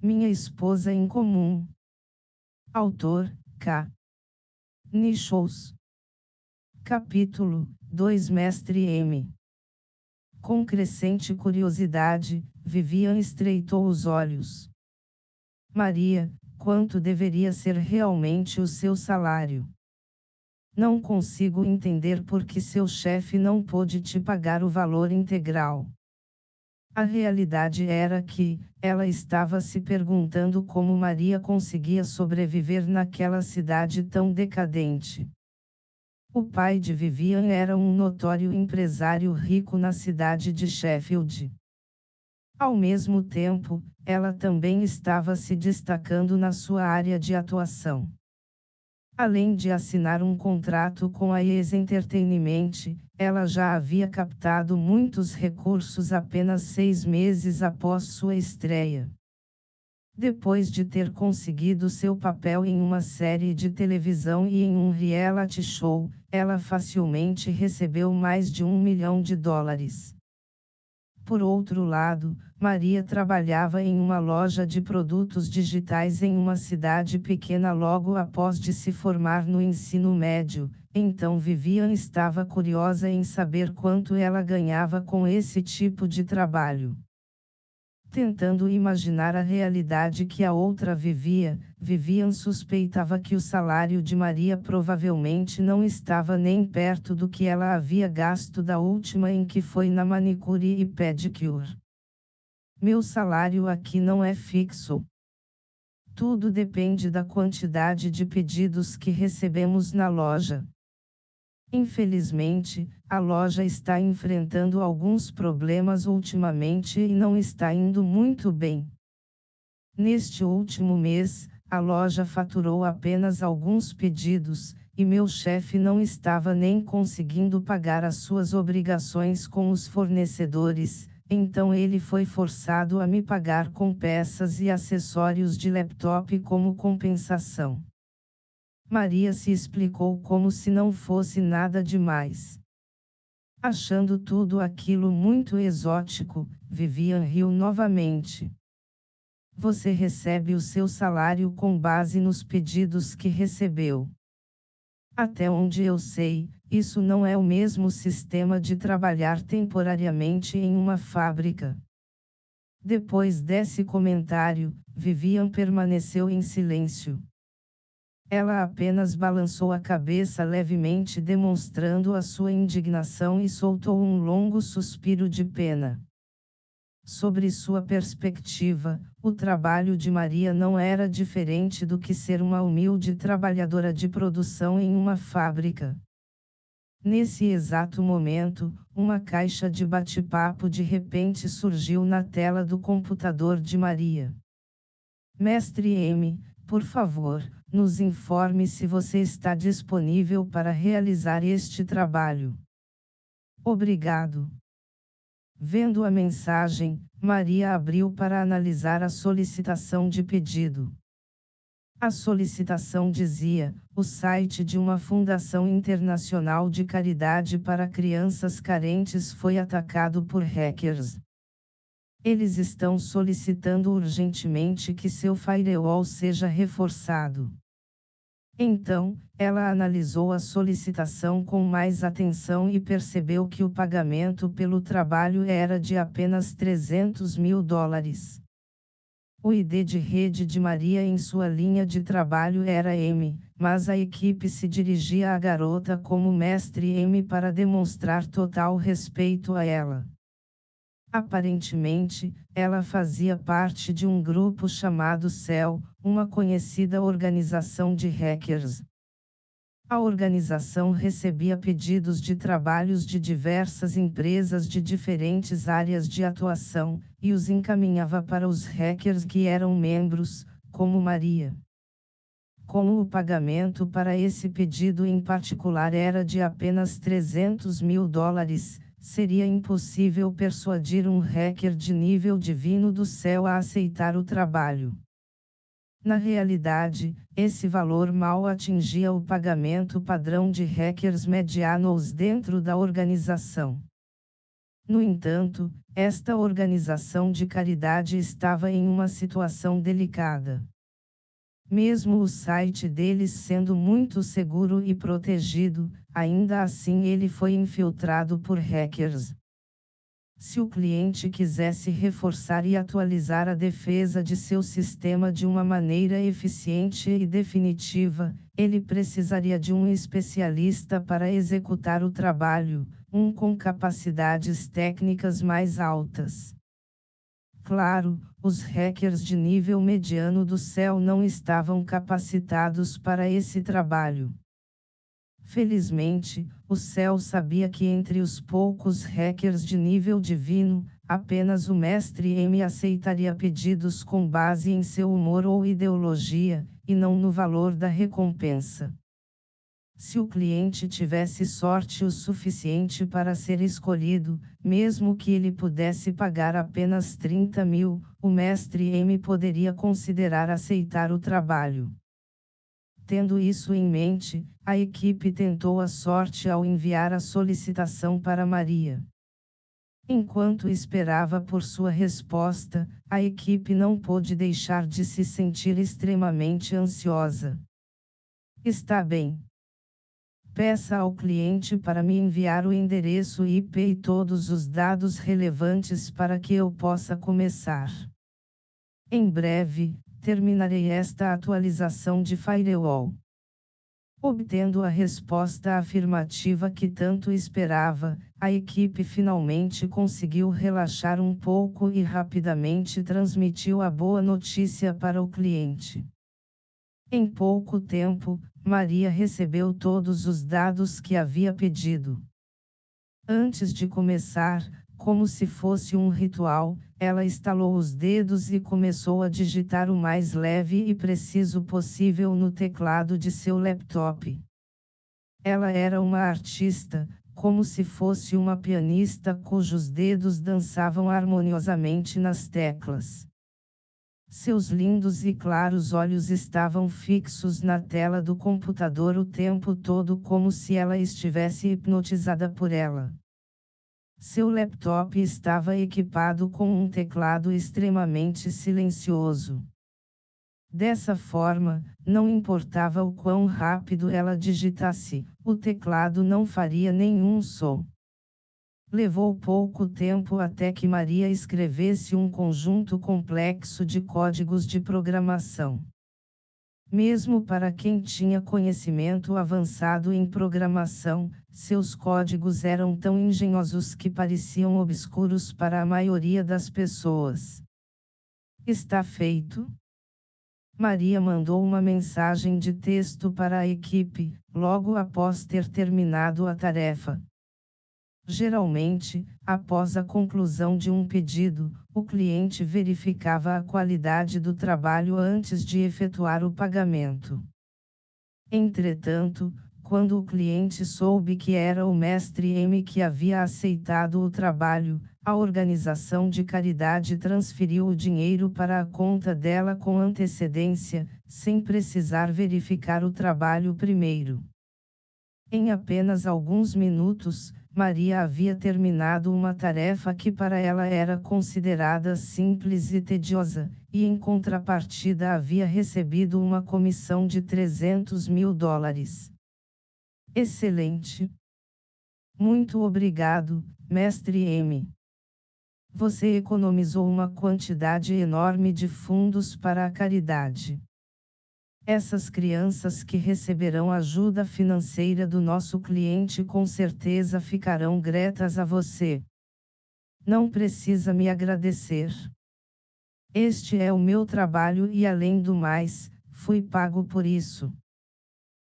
Minha esposa em comum. Autor, K. Nichols. Capítulo 2. Mestre M. Com crescente curiosidade, Vivian estreitou os olhos. Maria, quanto deveria ser realmente o seu salário? Não consigo entender por que seu chefe não pôde te pagar o valor integral. A realidade era que, ela estava se perguntando como Maria conseguia sobreviver naquela cidade tão decadente. O pai de Vivian era um notório empresário rico na cidade de Sheffield. Ao mesmo tempo, ela também estava se destacando na sua área de atuação. Além de assinar um contrato com a Yes Entertainment, ela já havia captado muitos recursos apenas 6 meses após sua estreia. Depois de ter conseguido seu papel em uma série de televisão e em um reality show, ela facilmente recebeu mais de $1 milhão. Por outro lado, Maria trabalhava em uma loja de produtos digitais em uma cidade pequena logo após de se formar no ensino médio, então Vivian estava curiosa em saber quanto ela ganhava com esse tipo de trabalho. Tentando imaginar a realidade que a outra vivia, Vivian suspeitava que o salário de Maria provavelmente não estava nem perto do que ela havia gasto da última em que foi na manicure e pedicure. Meu salário aqui não é fixo. Tudo depende da quantidade de pedidos que recebemos na loja. Infelizmente, a loja está enfrentando alguns problemas ultimamente e não está indo muito bem. Neste último mês, a loja faturou apenas alguns pedidos, e meu chefe não estava nem conseguindo pagar as suas obrigações com os fornecedores, então ele foi forçado a me pagar com peças e acessórios de laptop como compensação. Maria se explicou como se não fosse nada demais. Achando tudo aquilo muito exótico, Vivian riu novamente. Você recebe o seu salário com base nos pedidos que recebeu. Até onde eu sei, isso não é o mesmo sistema de trabalhar temporariamente em uma fábrica. Depois desse comentário, Vivian permaneceu em silêncio. Ela apenas balançou a cabeça levemente demonstrando a sua indignação e soltou um longo suspiro de pena. Sobre sua perspectiva, o trabalho de Maria não era diferente do que ser uma humilde trabalhadora de produção em uma fábrica. Nesse exato momento, uma caixa de bate-papo de repente surgiu na tela do computador de Maria. Mestre M, por favor, nos informe se você está disponível para realizar este trabalho. Obrigado. Vendo a mensagem, Maria abriu para analisar a solicitação de pedido. A solicitação dizia: o site de uma fundação internacional de caridade para crianças carentes foi atacado por hackers. Eles estão solicitando urgentemente que seu firewall seja reforçado. Então, ela analisou a solicitação com mais atenção e percebeu que o pagamento pelo trabalho era de apenas $300 mil. O ID de rede de Maria em sua linha de trabalho era M, mas a equipe se dirigia à garota como Mestre M para demonstrar total respeito a ela. Aparentemente, ela fazia parte de um grupo chamado Cell, uma conhecida organização de hackers. A organização recebia pedidos de trabalhos de diversas empresas de diferentes áreas de atuação, e os encaminhava para os hackers que eram membros, como Maria. Como o pagamento para esse pedido em particular era de apenas $300 mil, seria impossível persuadir um hacker de nível divino do céu a aceitar o trabalho. Na realidade, esse valor mal atingia o pagamento padrão de hackers medianos dentro da organização. No entanto, esta organização de caridade estava em uma situação delicada. Mesmo o site deles sendo muito seguro e protegido, ainda assim ele foi infiltrado por hackers. Se o cliente quisesse reforçar e atualizar a defesa de seu sistema de uma maneira eficiente e definitiva, ele precisaria de um especialista para executar o trabalho, um com capacidades técnicas mais altas. Claro, os hackers de nível mediano do céu não estavam capacitados para esse trabalho. Felizmente, o céu sabia que entre os poucos hackers de nível divino, apenas o Mestre M aceitaria pedidos com base em seu humor ou ideologia, e não no valor da recompensa. Se o cliente tivesse sorte o suficiente para ser escolhido, mesmo que ele pudesse pagar apenas 30 mil, o Mestre M poderia considerar aceitar o trabalho. Tendo isso em mente, a equipe tentou a sorte ao enviar a solicitação para Maria. Enquanto esperava por sua resposta, a equipe não pôde deixar de se sentir extremamente ansiosa. Está bem. Peça ao cliente para me enviar o endereço IP e todos os dados relevantes para que eu possa começar. Em breve, terminarei esta atualização de firewall. Obtendo a resposta afirmativa que tanto esperava, a equipe finalmente conseguiu relaxar um pouco e rapidamente transmitiu a boa notícia para o cliente. Em pouco tempo, Maria recebeu todos os dados que havia pedido. Antes de começar, como se fosse um ritual, ela estalou os dedos e começou a digitar o mais leve e preciso possível no teclado de seu laptop. Ela era uma artista, como se fosse uma pianista cujos dedos dançavam harmoniosamente nas teclas. Seus lindos e claros olhos estavam fixos na tela do computador o tempo todo como se ela estivesse hipnotizada por ela. Seu laptop estava equipado com um teclado extremamente silencioso. Dessa forma, não importava o quão rápido ela digitasse, o teclado não faria nenhum som. Levou pouco tempo até que Maria escrevesse um conjunto complexo de códigos de programação. Mesmo para quem tinha conhecimento avançado em programação, seus códigos eram tão engenhosos que pareciam obscuros para a maioria das pessoas. Está feito? Maria mandou uma mensagem de texto para a equipe, logo após ter terminado a tarefa. Geralmente, após a conclusão de um pedido, o cliente verificava a qualidade do trabalho antes de efetuar o pagamento. Entretanto, quando o cliente soube que era o Mestre M que havia aceitado o trabalho, a organização de caridade transferiu o dinheiro para a conta dela com antecedência, sem precisar verificar o trabalho primeiro. Em apenas alguns minutos, Maria havia terminado uma tarefa que para ela era considerada simples e tediosa, e em contrapartida havia recebido uma comissão de $300 mil. Excelente! Muito obrigado, Mestre M. Você economizou uma quantidade enorme de fundos para a caridade. Essas crianças que receberão ajuda financeira do nosso cliente com certeza ficarão gratas a você. Não precisa me agradecer. Este é o meu trabalho e além do mais, fui pago por isso.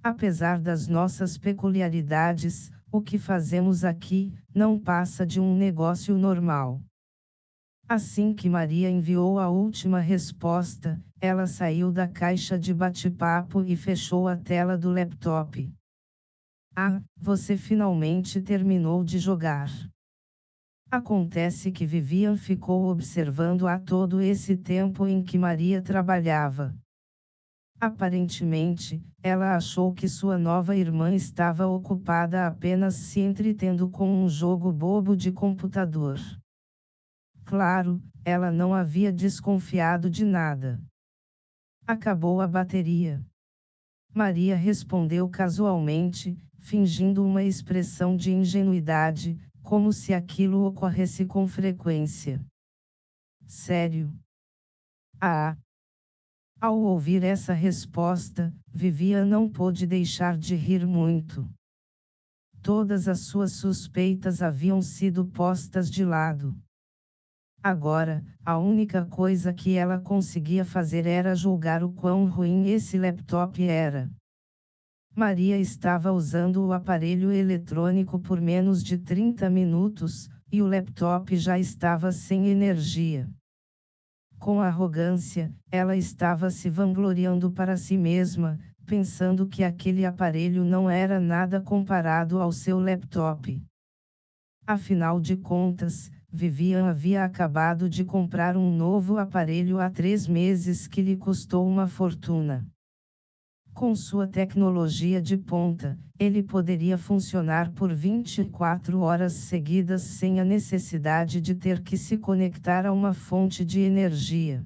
Apesar das nossas peculiaridades, o que fazemos aqui não passa de um negócio normal. Assim que Maria enviou a última resposta, ela saiu da caixa de bate-papo e fechou a tela do laptop. Ah, você finalmente terminou de jogar. Acontece que Vivian ficou observando a todo esse tempo em que Maria trabalhava. Aparentemente, ela achou que sua nova irmã estava ocupada apenas se entretendo com um jogo bobo de computador. Claro, ela não havia desconfiado de nada. Acabou a bateria. Maria respondeu casualmente, fingindo uma expressão de ingenuidade, como se aquilo ocorresse com frequência. Sério? Ah! Ao ouvir essa resposta, Vivian não pôde deixar de rir muito. Todas as suas suspeitas haviam sido postas de lado. Agora, a única coisa que ela conseguia fazer era julgar o quão ruim esse laptop era. Maria estava usando o aparelho eletrônico por menos de 30 minutos, e o laptop já estava sem energia. Com arrogância, ela estava se vangloriando para si mesma, pensando que aquele aparelho não era nada comparado ao seu laptop. Afinal de contas, Vivian havia acabado de comprar um novo aparelho há 3 meses que lhe custou uma fortuna. Com sua tecnologia de ponta, ele poderia funcionar por 24 horas seguidas sem a necessidade de ter que se conectar a uma fonte de energia.